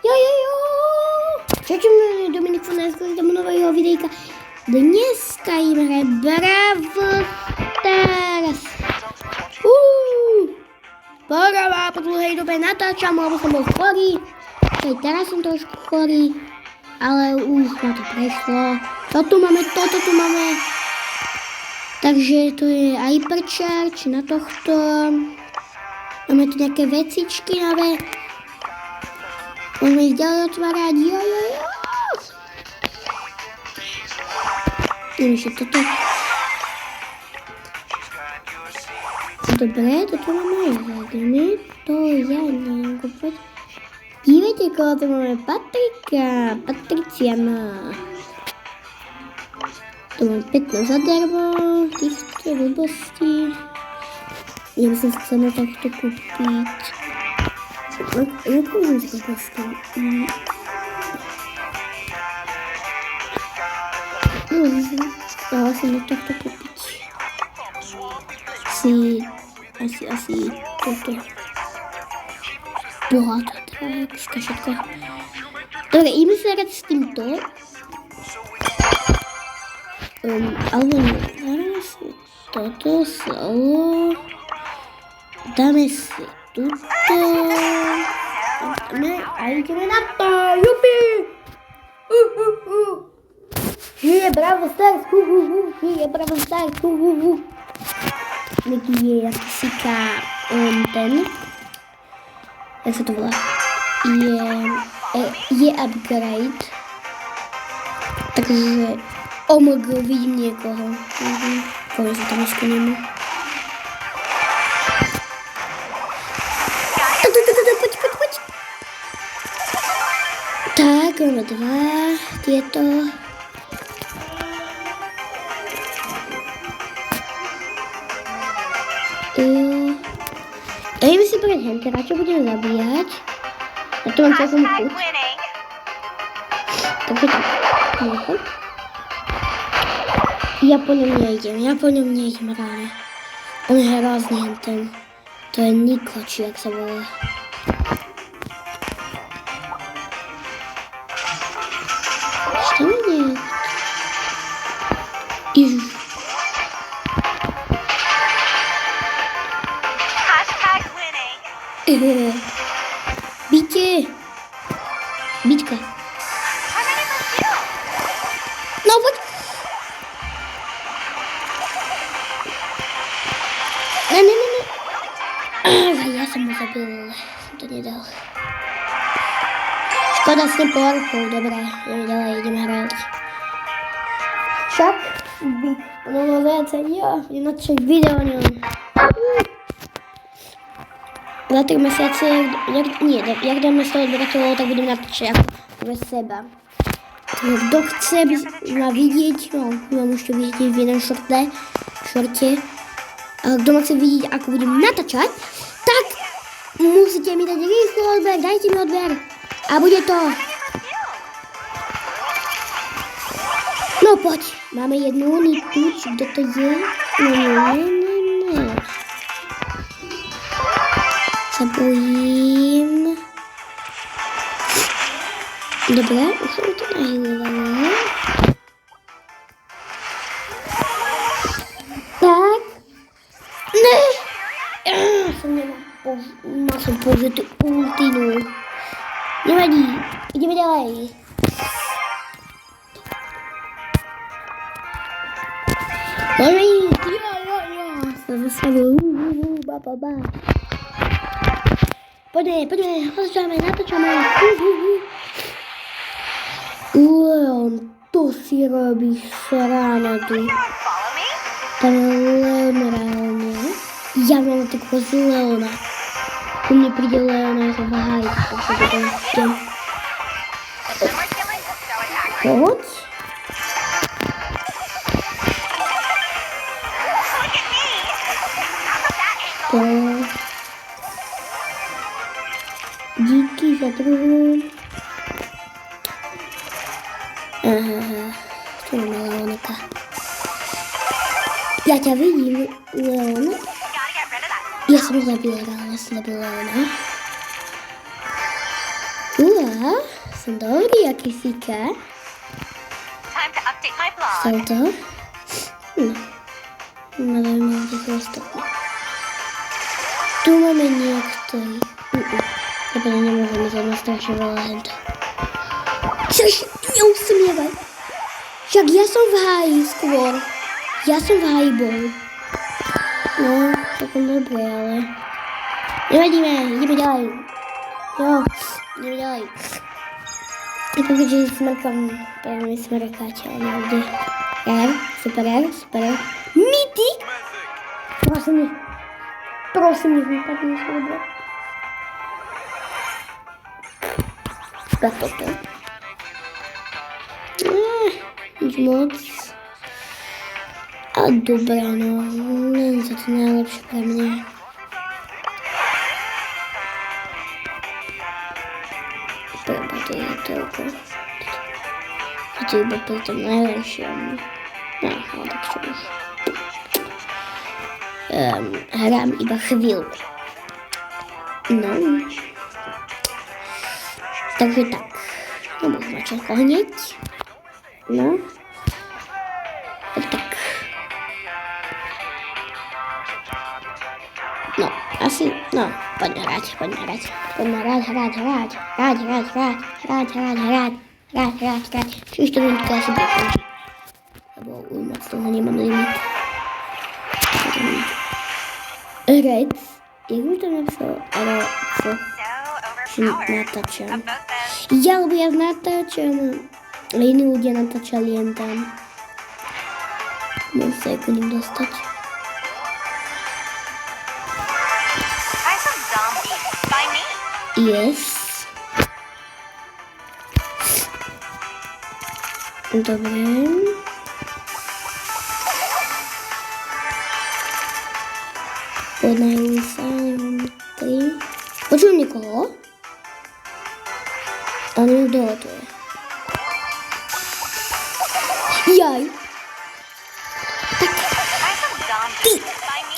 Jo. Čaute, Dominik Fonajsko, jdeme nového videjka. Dneska jim hraje Brawl Stars. Porová, po dlhej dobe natáčam, lebo som bol chorý. Aj teraz som trošku chorý, ale už ma to prešlo. Toto tu máme. Takže to je aj prčarč na tohto. Máme tu nejaké vecičky nové. Môžeme ísť ďalej otvárať. Jo. Neviem, že toto. Dobre, toto máme zadené. To ja neviem kúpať. Dívejte, koho tu máme Patrika. Patriciana. Tu mám 15 zadarmo. Týchto blbostí. Ja by som si chcela takto kúpiť. Nepôjdem si blbostí. Dala som takto kúpiť. Asi toto. Bohato, teda všetko. Dobre, ideme sa hrať s týmto. Alebo dáme si toto solo. Dáme si tuto. A ideme na to. Jupi! Žije Brawl Stars. Žije Brawl Stars. Neký je akýsika ten. Jak sa to volá? Je upgrade. Takže OMG, vidím niekoho. Koho sa tam neskoníme. Poď. Tak, máme dva. Tieto. Dajme si pred Huntera, čo budeme zabíjať. A to mám celkom chuť. Takže tak. Ja po ňom nejdem ráne. On je hrozný ten. To je Niko, či jak sa volá. Čo tam je? Ježiš. Bitka. No poď. Ne. Ja som ho zabil, som to nedal. Škoda s tým powerful, dobré, ideme hrať. Však by bolo viacej, budem natočiť video o ňom. Za 3 mesiace, jak dáme 100 odberateľov, tak budem natočiť ako pre seba. Kto chce ma vidieť, môžete vidieť v jednom šorte. Kto ma chce vidieť, ako budem natáčať, tak musíte mi dať rýchlo odber, dajte mi odber. A bude to. No poď, máme jednu unitu, či kto to je? Ne. Sa bojím. Dobre, už som to nahilovala. Tak. Ne! Mal som použitý ultinu. Nevadí, ideme ďalej. Môžeme ísť. Jo. Sa zastavil. Ba. Poďme, natáčame. Leon, to si robí srána tu. Tam je Leon reálne. Ja mám takého z Leona. U mne príde Leona za váhaj. Poď. Díky za druhú. To je Leonika. Ja ťa vidím, Leon. Ja som zabil Leona. som dobrý, aký fika. Chcel to? No. No, dajme to ostatné. Tu máme niektorý. Dobre, nemôžeme za nás strašne veľa henta. Čož, neusmievaj. Však ja som v háji skôr. Ja som v háji bol. No, takom dobre, ale... Nevadíme, ideme ďalej. Jo, ideme ďalej. I pokud, že smrkám, pravíme smrkať, ale nevždy. Super, super. Mythic! Prosím, nech vypadne slovo. Za toto. Nič moc. A dobré, no. Len za to najlepšie pre mňa. Preba to je toľko. To je iba pri tom najlepšom. No, ale tak čo už. Hrám iba chvíľku. No. Takže tak. Nebudem mať často hneď. No. Tak. No, asi, no, poďme hrať. Čiže to minútky asi bude. Lebo moc toho nemám limit. Rec. Jak mi to napsal? Natáčam. Ja, lebo ja natáčam. A iní ľudia natáčali jen tam. Môžem sa aj ku ním dostať. Yes. Dobre. Podnajú sa, neviem, 3. Počujem niekoho? A neviem, kto to je. Jaj. Tak.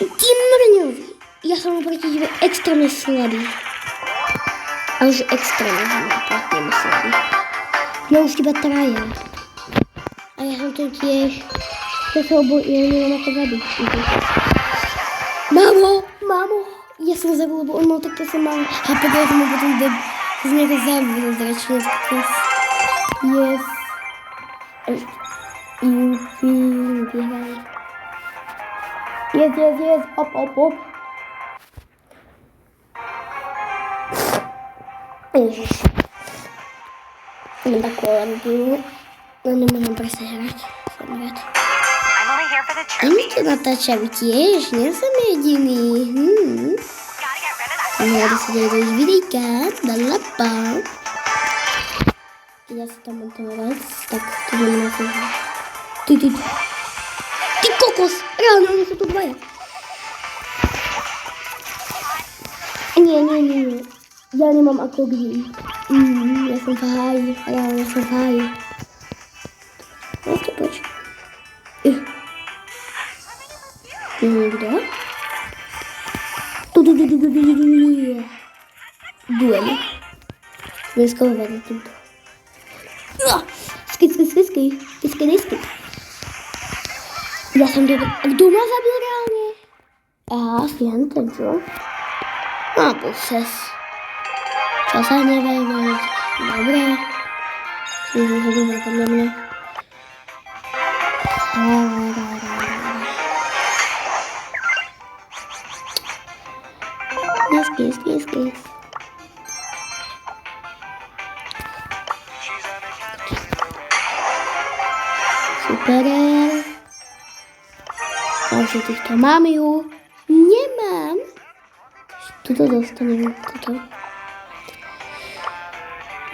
Ty mrňový. Ja som oproti tebe extrémne slabý. Ale už extrémne slabý. No už teba traja. A ja som to tiež. Ja nemám ako zabiť. Mamo. Ja som zabil, lebo on mal takto sa mal. A potom ja som ho potom z neho zabil. Zračne. Yes. Yes. Hop. Ježiš. Mám takú alergiu. No nemôžem presne hrať. Som rád. A my to natáčam tiež, nie som jediný. Môžem sa dať do ich videjka. Dalapa. Ja sa tam montovať. Tak, to budem na to. Ty kokos! Reálne, oni sú tu dvaja. Nie. Ja nemám ako kdy. Ja som v háji. Reálne som v háji. Poď. Niekto? Duel. Vyskouvat na týmto. Skysky. Ja som dobrý. A kto ma zabil reálne? Asi ten, čo? A poses. Čo sa nevajme. Dobre. Dobre, podľa mňa. Skys. Super. Takže týchto mám ju. Nemám. Tuto dostanem. Tuto.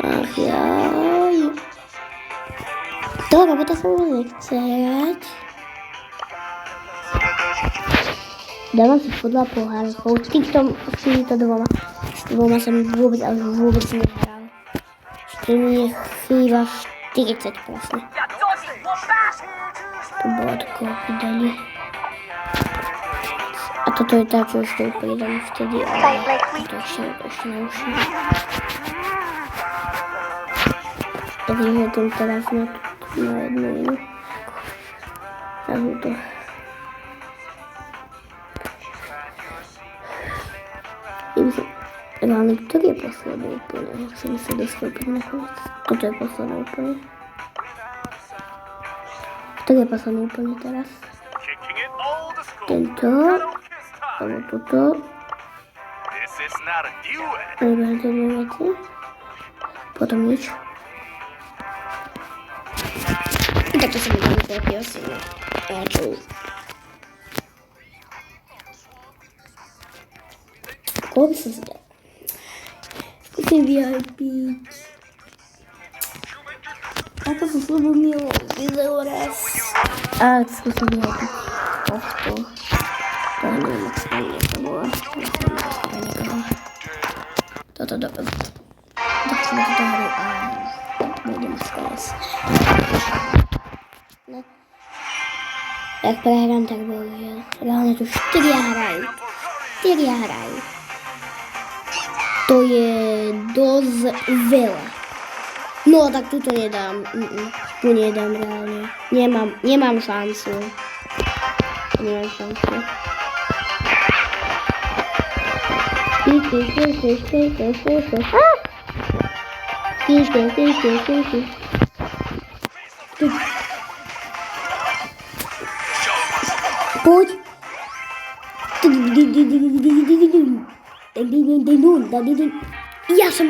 Ach jaj. Dobre, to sa mi nechce hrať. Dávam si po 2 pohárkov. S týmto dvoma. S dvoma som vôbec nehral. Ešte mi chýba 40 presne. To bolo takové pridanie. A toto je tá, čo už to pridám vtedy, ale to ešte nauším. Vyhodím teraz na jednu inú. Na túto. Reálne, ktorý je posledný úplne? Jak som sa dostal na konec. Toto je posledný úplne. Ktorý je posledný úplne teraz? Tento. Alebo toto. Nebudem to dve veci. Potom nič. I takto sa mi to vyklepí asi. A čo? Koho by som si dal? Skúsim vyhypiť. Ako som slobodnil video raz. A skúsim vyhypiť tohto. To neviem, ak sa nie to bola. Toto dobre. Tak sme toto hru a budem skores. No. Jak prehrám, tak bohužiaľ. Reálne tu 4 hrajú. 4 hrajú. To je dosť veľa. No, tak tu nedám. Tu nedám reálne. Nemám šancu. Nemám šancu. Poď. Ja som...